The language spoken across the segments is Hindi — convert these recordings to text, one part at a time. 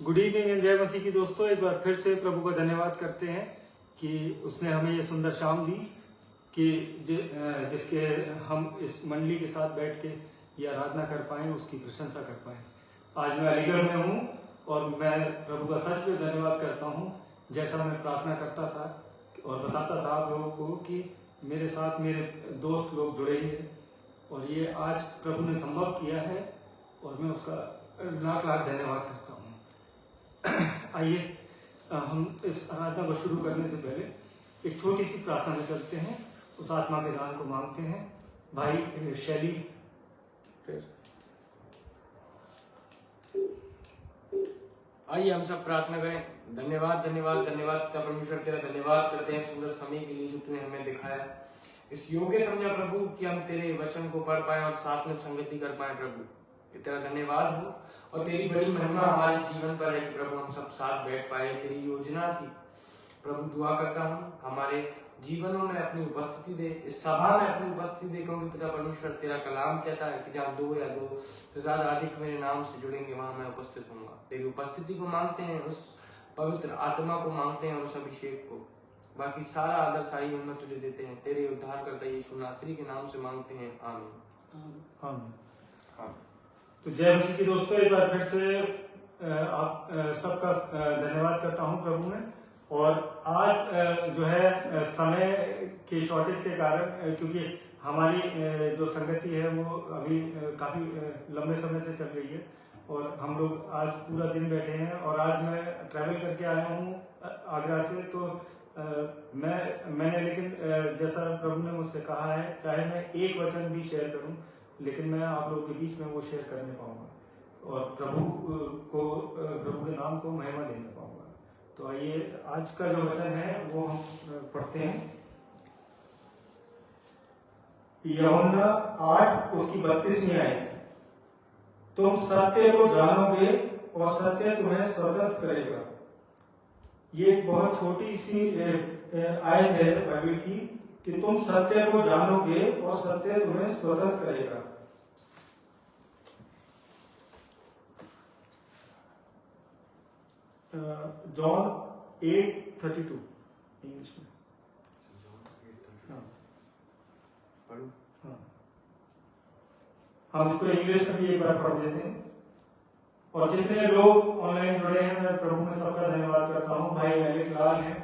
गुड इवनिंग एंड जय मसीह की दोस्तों। एक बार फिर से प्रभु का धन्यवाद करते हैं कि उसने हमें ये सुंदर शाम दी कि जिसके हम इस मंडली के साथ बैठ के ये आराधना कर पाएं, उसकी प्रशंसा कर पाएं। आज मैं अलीगढ़ में हूँ और मैं प्रभु का सच में धन्यवाद करता हूँ। जैसा मैं प्रार्थना करता था और बताता था आप लोगों को कि मेरे साथ मेरे दोस्त लोग जुड़ेंगे और ये आज प्रभु ने संभव किया है और मैं उसका लाख लाख धन्यवाद करता हूँ। आइए हम इस आराधना को शुरू करने से पहले एक छोटी सी प्रार्थना में चलते हैं, उस आत्मा के दान को मांगते हैं। भाई शैली आइए हम सब प्रार्थना करें। धन्यवाद धन्यवाद धन्यवाद पिता परमेश्वर, तेरा धन्यवाद करते हैं सुंदर समय के लिए जो तूने हमें दिखाया। इस योग्य समझा प्रभु कि हम तेरे वचन को पढ़ पाए और साथ में संगति कर पाए। प्रभु तेरा धन्यवाद हो और तेरी बड़ी महिमा हमारे जीवन पर है। प्रभु हम सब साथ बैठ पाए, तेरी योजना थी। प्रभु दुआ करता हूँ हमारे जीवनों में अपनी उपस्थिति दे, इस सभा में अपनी उपस्थिति दे, क्योंकि पिता परमेश्वर तेरा कलाम कहता है कि जहाँ 2 या 2 से ज्यादा अधिक मेरे नाम से जुड़ेंगे वहां मैं उपस्थित होऊंगा। तेरी उपस्थिति को मांगते हैं, उस पवित्र आत्मा को मांगते हैं और उस अभिषेक को। बाकी सारा आदर सारी उन्नत तुझे देते हैं। तेरे उद्धार करता यीशु नासरी के नाम से मांगते हैं, आमीन आमीन। तो जय मसीह की दोस्तों, एक बार फिर से आप सबका धन्यवाद करता हूं प्रभु में। और आज जो है समय के शॉर्टेज के कारण, क्योंकि हमारी जो संगति है वो अभी काफी लंबे समय से चल रही है और हम लोग आज पूरा दिन बैठे हैं और आज मैं ट्रैवल करके आया हूँ आगरा से। तो मैंने लेकिन जैसा प्रभु ने मुझसे कहा है, चाहे मैं एक वचन भी शेयर करूं लेकिन मैं आप लोगों के बीच में वो शेयर कर नहीं पाऊंगा और प्रभु के नाम को महिमा देने पाऊंगा। तो आइए आज का जो वचन है वो हम पढ़ते हैं। यूहन्ना 8 उसकी 32वीं आयत। तुम सत्य को जानोगे और सत्य तुम्हें स्वतंत्र करेगा। ये एक बहुत छोटी सी आयत है बाइबल की कि तुम सत्य को जानोगे और सत्य तुम्हें स्वतंत्र करेगा। जॉन 8:32 इंग्लिश में। हम इसको इंग्लिश में भी एक बार पढ़ देते हैं। और जितने लोग ऑनलाइन जुड़े हैं मैं प्रभु में सबका धन्यवाद करता हूँ। भाई अलिक लाल है,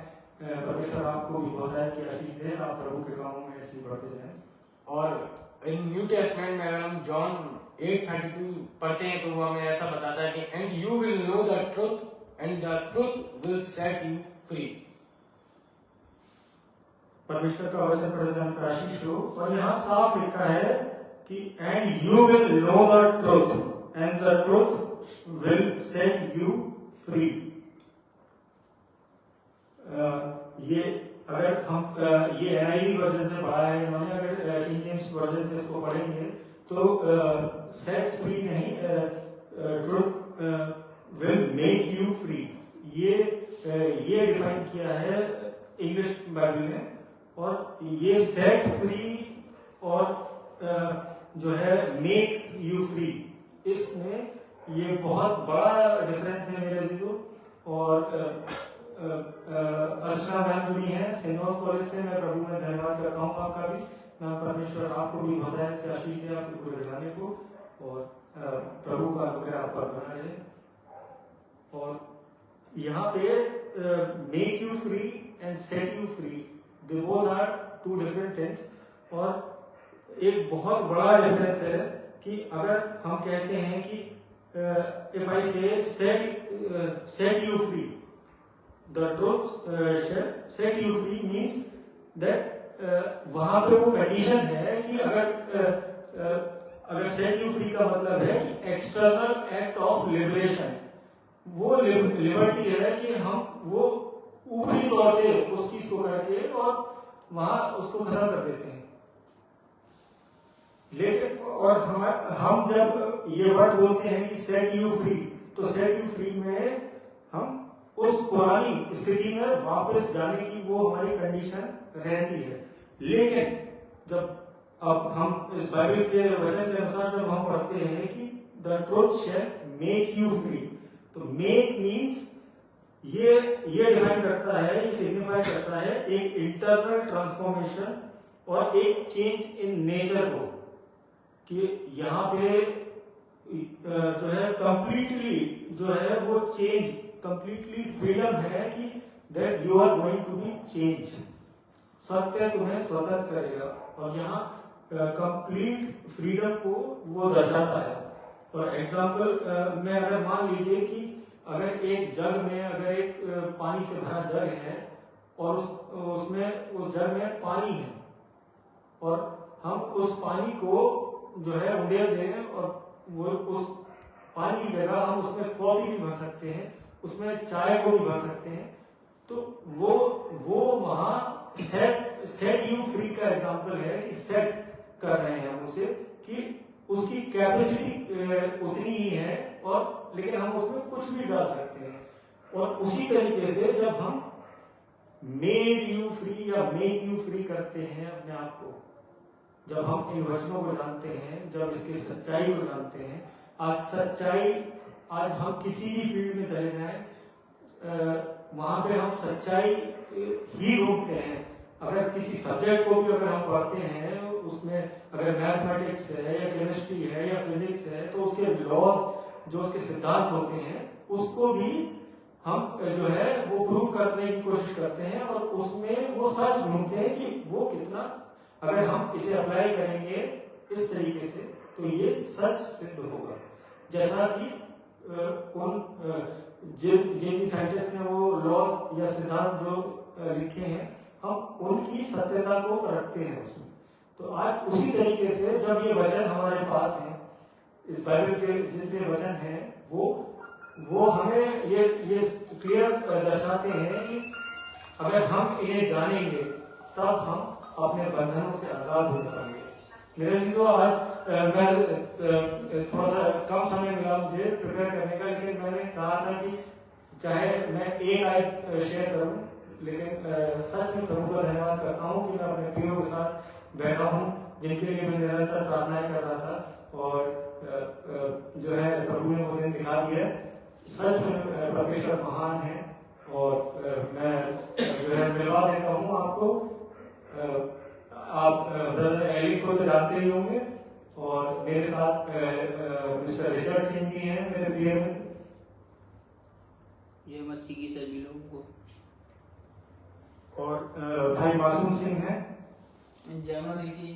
परमेश्वर आपको भी बहुत की आशीष दे, आप प्रभु के कामों में ऐसे बढ़ते जाएं। और इन न्यू टेस्टमेंट में अगर हम जॉन 8:32 पढ़ते हैं तो वो हमें ऐसा बताता है कि and you will know the truth and the truth will set you free. परमेश्वर का वचन प्रदान का आशीष हो। और यहाँ साफ लिखा है कि and you will know the truth and the truth will set you free। ये अगर हम ये NIV वर्जन से पढ़ा है इन्होंने, अगर किंग जेम्स वर्जन से इसको पढ़ेंगे तो सेट फ्री नहीं, truth will make you free, ये डिफाइन किया है इंग्लिश बाइबल ने। और ये सेट फ्री और जो है मेक यू फ्री, इसमें ये बहुत बड़ा डिफरेंस है मेरे जीजो। और अर्चना मैम जुड़ी हैं सेंट जॉन्स कॉलेज से, मैं प्रभु में धन्यवाद करता हूँ आपका भी। मैं परमेश्वर आपको भी बहुत से आशीष दे, आपके पूरे घराने को, और प्रभु का अनुग्रह आप पर बना रहे। और यहाँ पे make you free and set you free, they both are 2 different things. और एक बहुत बड़ा डिफरेंस है कि अगर हम कहते हैं कि if I say set you free, the truth set you free means that वहां पे वो कंडीशन है कि अगर set you free का मतलब है कि एक्सटर्नल एक्ट ऑफ लिबरेशन, वो लिबर्टी है कि हम वो ऊपरी तौर से उस चीज को करके और वहां उसको खत्म कर देते हैं। लेकिन और हम जब ये वर्ड बोलते हैं कि सेट यू फ्री, तो सेट यू फ्री में हम उस पुरानी स्थिति में वापस जाने की वो हमारी कंडीशन रहती है। लेकिन जब अब हम इस बाइबल के वचन के अनुसार जब हम पढ़ते हैं कि the truth shell make you free, तो मेक मीन्स ये डिफाइन करता है, ये सिग्निफाई करता है एक इंटरनल ट्रांसफॉर्मेशन और एक चेंज इन नेचर को, कि यहाँ पे जो है कंप्लीटली जो है वो चेंज, कंप्लीटली फ्रीडम है कि that you are going to be change, सत्य तुम्हें स्वतंत्र करेगा। और यहाँ कंप्लीट फ्रीडम को वो दर्शाता है। फॉर एग्जाम्पल में अगर मान लीजिए कि अगर एक जग में अगर एक पानी से भरा जग है और उसमें उस जग में पानी है और हम उस पानी को जो है उड़ेल दें और वो उस पानी की जगह हम उसमें कॉफी भी भर सकते हैं, उसमें चाय को भी भर सकते हैं, तो वो वहां सेट यू फ्री का एग्जांपल है कि सेट कर रहे हैं हम उसे, कि उसकी कैपेसिटी उतनी ही है और लेकिन हम उसमें कुछ भी डाल सकते हैं। और उसी तरीके से जब हम मेड यू फ्री या मेक यू फ्री करते हैं अपने आप को, जब हम इन वचनों को जानते हैं, जब इसकी सच्चाई को जानते हैं, आज हम किसी भी फील्ड में चले जाएं, वहां पे हम सच्चाई ही ढूंढते हैं। अगर किसी सब्जेक्ट को भी अगर हम पढ़ते हैं, उसमें अगर मैथमेटिक्स है या केमिस्ट्री है या फिजिक्स है, तो उसके लॉज जो उसके सिद्धांत होते हैं उसको भी हम जो है वो प्रूव करने की कोशिश करते हैं और उसमें वो सच ढूंढते हैं कि वो कितना, अगर हम इसे अप्लाई करेंगे इस तरीके से तो ये सच सिद्ध होगा। जैसा कि जिन साइंटिस्ट ने वो लॉज या सिद्धांत जो लिखे हैं, हम उनकी सत्यता को रखते हैं उसमें। तो आज उसी तरीके से जब ये वचन हमारे पास हैं, इस बाइबल के जितने वचन हैं, वो हमें ये क्लियर दर्शाते हैं कि अगर हम इन्हें जानेंगे तब हम अपने बंधनों से आजाद हो पाएंगे। मेरे लिए आज मैं थोड़ा सा कम समय मिला मुझे प्रिपेयर करने का, लेकिन मैंने कहा था कि चाहे मैं एक आयत शेयर करूं, लेकिन सच में प्रभु का धन्यवाद करता हूं कि मैं अपने प्रियो के साथ बैठा हूं, जिनके लिए मैं निरंतर प्रार्थनाएं कर रहा था और जो है प्रभु ने वो दिन दिखा दिया। सच में परमेश्वर महान है और मैं जो है मिलवा देता हूँ आपको। आप ब्रदर एलिक को तो जानते ही होंगे और मेरे साथ मिस्टर रिचर्ड सिंह भी हैं, मेरे प्रिय मित्र। जय मसीह की सभी लोगों को। और भाई मासूम सिंह हैं। जय मसीह की।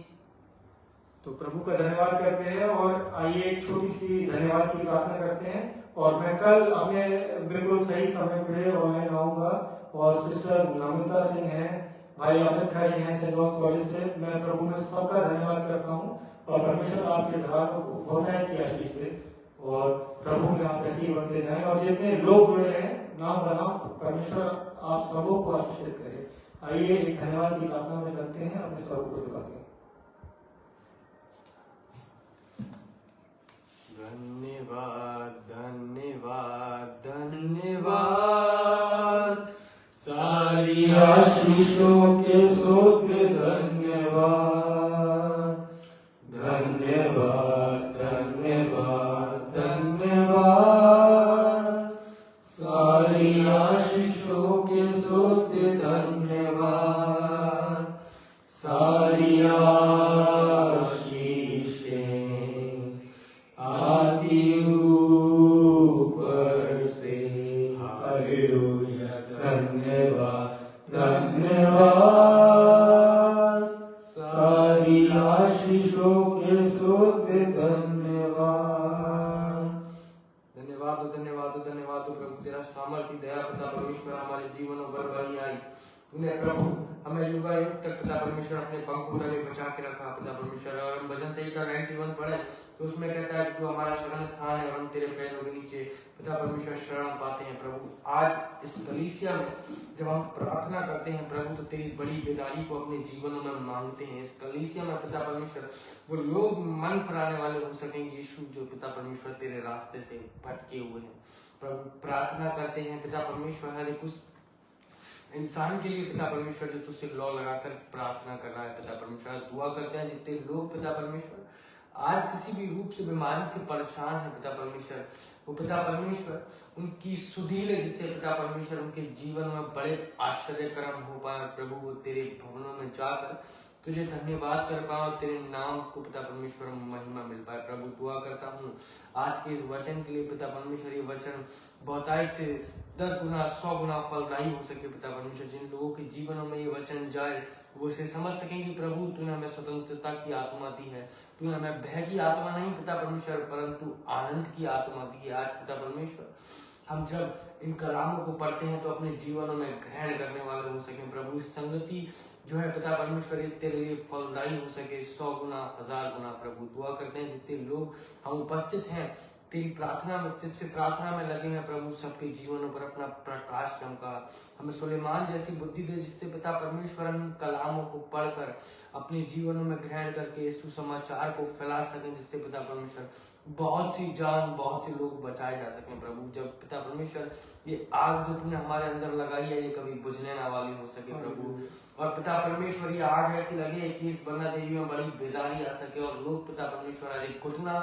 तो प्रभु का धन्यवाद करते हैं और आइए एक छोटी सी धन्यवाद की प्रार्थना करते हैं। और मैं कल अपने बिल्कुल सही समय पे ऑनलाइन आऊंगा और सिस्टर नमिता सिंह हैं, भाई अमित भाई हैं सेंट जॉन्स कॉलेज से। मैं प्रभु में सबका धन्यवाद करता हूँ और परमेश्वर आपके घरानों को होता है कि आशीष दे और प्रभु में आप ऐसे ही बढ़ते जाएं और जितने लोग जुड़े हैं नाम बनाम परमेश्वर आप सबों को आशीषित करे। आइए एक धन्यवाद की प्रार्थना में करते हैं, अपने सब को झुकाते हैं। धन्यवाद धन्यवाद धन्यवाद, सारी आशीषों के सोते धन्यवाद धन्यवाद धन्यवाद धन्यवाद, सारी आशीषों के सोते धन्यवाद, सारी आती ऊपर से। हालेलुया धन्यवाद धन्यवाद, सारी आशीषों के सोते धन्यवाद। धन्यवाद धन्यवाद धन्यवाद प्रभु, तेरा सामर्थ्य दया पिता परमेश्वर हमारे जीवन में बरबारी आई। तूने प्रभु हमें युगायुग तक पिता परमेश्वर अपने पंखों तले बचा के रखा पिता परमेश्वर। और हम भजन संहिता 91 पढ़े तो उसमें कहता है कि तू हमारा शरण स्थान है और हम तेरे पैरों के नीचे पिता परमेश्वर शरण पाते हैं। प्रभु आज इस कलीसिया में जब हम प्रार्थना करते हैं प्रभु, तो तेरी बड़ी बेदारी को अपने जीवनों में मांगते हैं। इस कलीसिया में पिता परमेश्वर वो लोग मन फिराने वाले हो सकेंगे यीशु, जो पिता परमेश्वर तेरे रास्ते से भटके हुए हैं। प्रभु प्रार्थना करते हैं पिता परमेश्वर हर एक उस इंसान के लिए पिता परमेश्वर जो तुझसे लॉ लगाकर प्रार्थना कर रहा है पिता परमेश्वर। दुआ करते हैं जितने लोग पिता परमेश्वर आज किसी भी रूप से बीमारी से परेशान है पिता परमेश्वर, वो पिता परमेश्वर उनकी सुधीले जिससे पिता परमेश्वर उनके जीवन में बड़े आश्चर्यकर्म हो पाए प्रभु, वो तेरे भवनों में जाकर तुझे धन्यवाद कर पाए और तेरे नाम को पिता परमेश्वर महिमा मिल पाए प्रभु। दुआ करता हूँ आज के इस वचन के लिए पिता परमेश्वर, ये वचन बहुतायत से 10 गुना 100 गुना फलदायी हो सके पिता परमेश्वर। जिन लोगों के जीवनों में ये वचन जाए वो इसे समझ सकेंगे प्रभु, तूने हमें स्वतंत्रता की आत्मा दी है, तूने हमें भय की आत्मा नहीं पिता परमेश्वर परंतु आनंद की आत्मा दी है। आज पिता परमेश्वर हम जब इन कलामों को पढ़ते हैं तो अपने जीवनों में ग्रहण करने वाले हो सके प्रभु। इस संगति जो है पिता परमेश्वर ये तेरे लिए फलदायी हो सके 100 गुना 1000 गुना प्रभु। दुआ करते हैं जितने लोग हम उपस्थित हैं तेरी प्रार्थना में, तुझसे प्रार्थना में लगे हैं प्रभु, सबके जीवनों पर अपना प्रकाश चमका, हमें सुलेमान जैसी बुद्धि दे जिससे पिता परमेश्वर हम कलामों को पढ़कर अपने जीवनों में ग्रहण करके इस सुसमाचार को फैला सकें, जिससे पिता परमेश्वर बहुत सी जान, बहुत से लोग बचाए जा सकें प्रभु। जब पिता परमेश्वर ये आग जो तुमने हमारे अंदर लगाई है ये कभी बुझने ना वाली हो सके प्रभु, और पिता परमेश्वर ये आग ऐसी लगे कि इस बन्ना देवी में बड़ी बेदारी आ सके और लोग पिता परमेश्वर अरे घुटना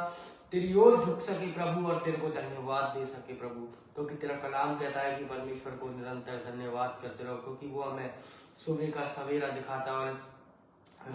तेरी ओर झुक सके प्रभु और तेरे को धन्यवाद दे सके प्रभु। क्योंकि तेरा कलाम कहता है कि परमेश्वर को निरंतर धन्यवाद करते रहो, क्योंकि वो हमें सुबह का सवेरा दिखाता है और इस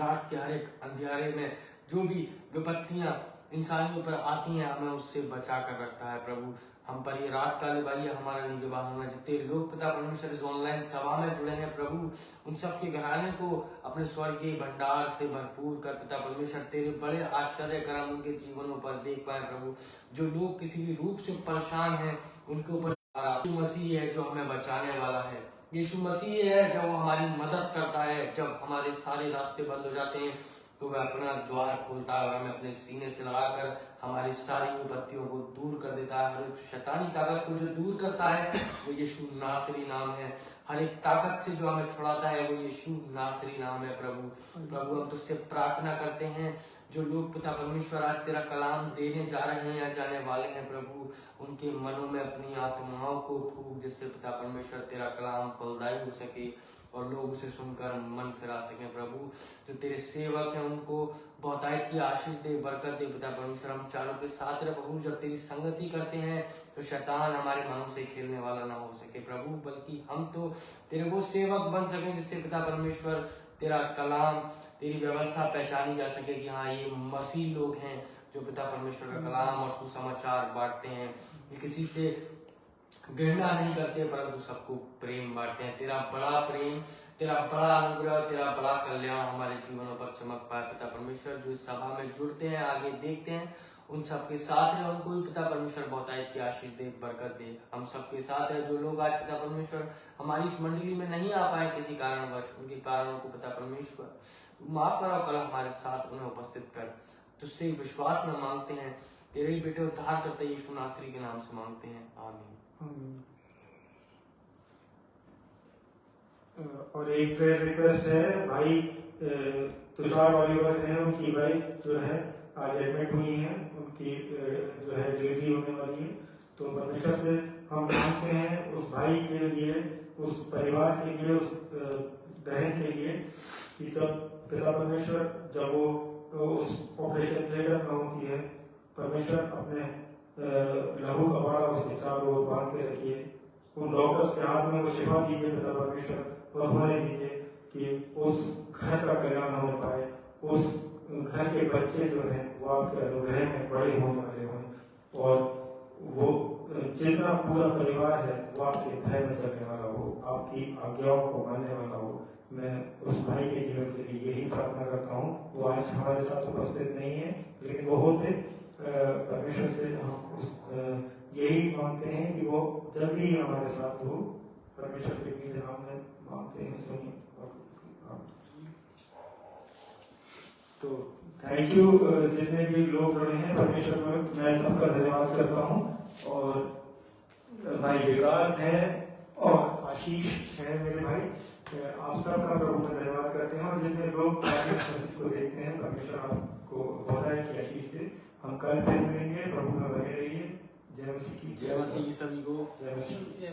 रात के हर एक अंधियारे में जो भी विपत्तियां इंसानियों पर आती हैं हमें उससे बचा कर रखता है प्रभु। हम पर ये रात काले बाई हमारा निगरान होना। जितने लोग पिता परमेश्वर इस ऑनलाइन सभा में जुड़े हैं प्रभु, उन सब के घराने को अपने स्वर्गीय भंडार से भरपूर कर पिता परमेश्वर तेरे बड़े आश्चर्य कर्म उनके जीवनों पर देख पाए प्रभु। जो लोग किसी भी रूप से परेशान हैं उनके ऊपर यीशु मसीह है जो हमें बचाने वाला है। यीशु मसीह है जब वो हमारी मदद करता है, जब हमारे सारे रास्ते बंद हो जाते हैं तो वह अपना द्वार खोलता है और हमें अपने सीने से लगाकर हमारी सारी विपत्तियों को दूर कर देता है। हर एक शैतानी ताकत को जो दूर करता है वो यीशु नासरी नाम है। हर एक ताकत से जो हमें छुड़ाता है वो यीशु नासरी नाम है प्रभु। प्रभु हम तुझसे प्रार्थना करते हैं जो लोग पिता परमेश्वर आज तेरा कलाम देने जा रहे हैं या जाने वाले हैं प्रभु, उनके मनों में अपनी आत्माओं को फूंक जिससे पिता परमेश्वर तेरा कलाम फलदायी हो सके और लोग उसे सुनकर मन फिरा सके प्रभु। जो तेरे सेवक हैं उनको बहुतायत की आशीष दे, बरकत दे पिता परमेश्वर। हम चारों के साथ रहे प्रभु। जब तेरी संगति करते हैं तो शैतान हमारे मनों से खेलने वाला ना हो सके प्रभु, बल्कि हम तो तेरे वो सेवक बन सके जिससे पिता परमेश्वर तेरा कलाम, तेरी व्यवस्था पहचानी जा सके कि हाँ ये मसीह लोग हैं जो पिता परमेश्वर का कलाम और सुसमाचार बांटते हैं। किसी से घृणा नहीं करते परंतु सबको प्रेम बांटते हैं। तेरा बड़ा प्रेम, तेरा बड़ा अनुग्रह, तेरा बड़ा कल्याण हमारे जीवनों पर चमक पाए पिता परमेश्वर। जो इस सभा में जुड़ते हैं आगे देखते हैं उन सबके साथ है, उनको भी पिता परमेश्वर बहुतायत की आशीष दे, बरकत दे। हम सबके साथ है जो लोग आज पिता परमेश्वर हमारी इस मंडली में नहीं आ पाए किसी कारणवश, उनके कारणों को पिता परमेश्वर माफ करो, कल हमारे साथ उन्हें उपस्थित कर। तुझसे विश्वास में मांगते हैं, तेरे ही बेटे उद्धार करते यीशु नासरी के नाम से मांगते हैं, आमीन। और एक प्रेयर रिक्वेस्ट है, भाई तुषार ऑलिवर है, उनकी वाइफ जो है आज एडमिट हुई है, उनकी जो है डिलीवरी होने वाली है। तो परमेश्वर से हम मांगते हैं उस भाई के लिए, उस परिवार के लिए, उस बहन के लिए कि जब पिता परमेश्वर जब वो उस ऑपरेशन थिएटर में होती है, परमेश्वर अपने लहू का बाड़ा उसके चारों ओर बांध के रखिए। उन डॉक्टर्स के हाथ में वो शिफा दीजिए पिता परमेश्वर, और होने दीजिए कि उस घर का कल्याण हो पाए, उस घर के बच्चे जो हैं वो आपके अनुग्रह में बड़े होने वाले हों, और वो जितना पूरा परिवार है वो आपके भय में चलने वाला हो, आपकी आज्ञाओं को मानने वाला हो। मैं उस भाई के जीवन के लिए यही प्रार्थना करता हूँ। वो आज हमारे साथ उपस्थित नहीं है, लेकिन वो होते परमेश्वर से हम यही मांगते हैं कि वो जल्दी ही हमारे साथ हो। परमेश्वर के मीठे नाम में मांगते हैं, सुनिए। तो थैंक यू जितने भी लोग जुड़े हैं, परमेश्वर में मैं सबका धन्यवाद करता हूँ। और भाई विकास है और आशीष है मेरे भाई, आप सबका प्रभु में धन्यवाद करते हैं। और जितने लोग को देखते हैं, परमेश्वर आपको बहुतायत की आशीष दे। हम कल फिर मिलेंगे, प्रभु में बने रहिए। जय मसीह की, जय मसीह की सभी को, जय मसीह।